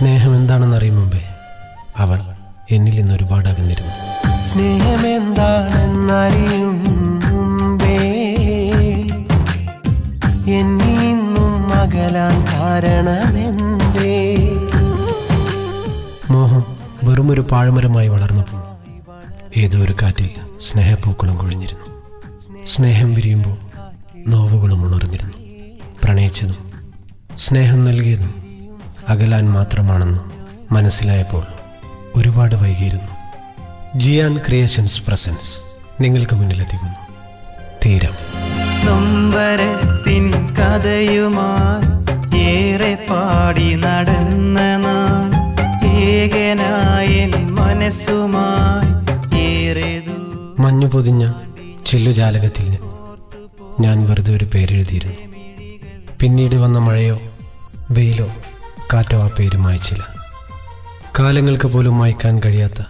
സ്നേഹം എന്താണെന്ന് അറിയും മുമ്പേ അവൾ എന്നിൽ നിന്ന് ഒരുപാട് അകന്നിരുന്നു. സ്നേഹമെന്താണെന്നറിയും മുമ്പേ എന്നിൽ നിന്നും അകലാൻ കാരണമെന്തേ? മോഹം വെറുമൊരു പാഴ്മരമായി വളർന്നപ്പോൾ ഏതോ ഒരു കാറ്റിൽ സ്നേഹപ്പൂക്കളും കൊഴിഞ്ഞിരുന്നു. സ്നേഹം വിരിയുമ്പോൾ നോവുകളും ഉണർന്നിരുന്നു. പ്രണയിച്ചതും സ്നേഹം നൽകിയതും അകലാൻ മാത്രമാണെന്ന് മനസ്സിലായപ്പോൾ ഒരുപാട് വൈകിയിരുന്നു. ജിയാൻ ക്രിയേഷൻസ് പ്രസൻസ് നിങ്ങൾക്ക് മുന്നിലെത്തിക്കുന്നു തീരം. നൊമ്പരത്തിൻ കഥയുമായി ഏറെ പാടി നടന്ന നാൾ, ഏകനായ മനസ്സുമായി ഏറെ മഞ്ഞു പൊതിഞ്ഞ ചില്ലുജാലകത്തിൽ ഞാൻ വെറുതെ ഒരു പേരെഴുതിയിരുന്നു. പിന്നീട് വന്ന മഴയോ വെയിലോ കാറ്റോ ആ പേര് മായ്ച്ചില്ല. കാലങ്ങൾക്ക് പോലും മായ്ക്കാൻ കഴിയാത്ത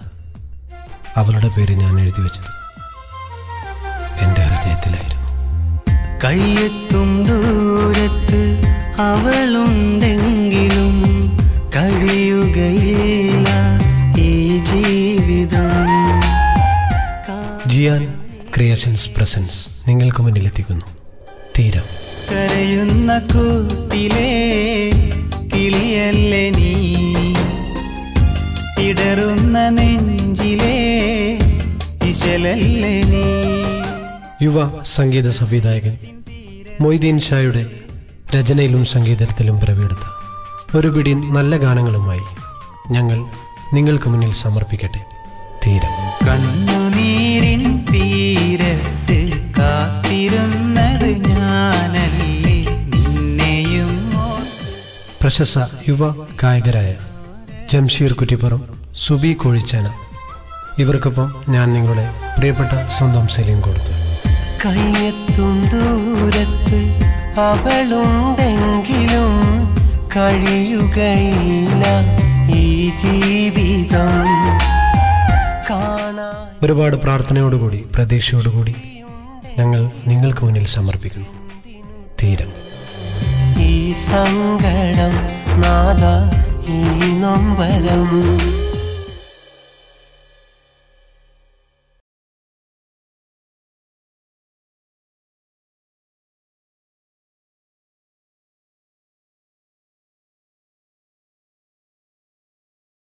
അവളുടെ പേര് ഞാൻ എഴുതി വെച്ചത് എൻ്റെ ഹൃദയത്തിലായിരുന്നു. കയ്യെത്തും ദൂരത്ത് അവളുണ്ടെങ്കിലും കഴിയുകയില്ല ഈ ജീവിതം. ജിയാൻ ക്രിയേഷൻസ് പ്രസൻസ് നിങ്ങൾക്ക് മുന്നിലെത്തിക്കുന്നു തീരം. കരയുന്ന കൂട്ടിലെ കിളിയല്ലേ നീ, ഇടറുന്ന നെഞ്ചിലെ ഇശലല്ലേ നീ. യുവ സംഗീത സംവിധായകൻ മൊയ്തീൻ ഷായുടെ രചനയിലും സംഗീതത്തിലും പിറവിയെടുത്ത ഒരു പിടി നല്ല ഗാനങ്ങളുമായി ഞങ്ങൾ നിങ്ങൾക്ക് മുന്നിൽ സമർപ്പിക്കട്ടെ തീരം. കണ്ണുനീരിൻ തീരത്ത് കാത്തിരുന്നത് ഞാനല്ലേ നിന്നെയും. പ്രശസ്ത യുവ ഗായകരായ ജംഷീർ കുറ്റിപ്പുറം, സുബി കോഴിച്ചാന ഇവർക്കൊപ്പം ഞാൻ നിങ്ങളുടെ പ്രിയപ്പെട്ട സ്വന്തം സലീം കൊടുത്തു. കയ്യെത്തും ദൂരത്ത് അവളുണ്ടെങ്കിലും കഴിയുകയില്ല ഈ ജീവിതം. ഒരുപാട് പ്രാർത്ഥനയോടുകൂടി പ്രതീക്ഷയോടുകൂടി ഞങ്ങൾ നിങ്ങൾക്ക് മുന്നിൽ സമർപ്പിക്കുന്നു തീരം. ഈ സങ്കടം നാദ ഈ നൊമ്പരം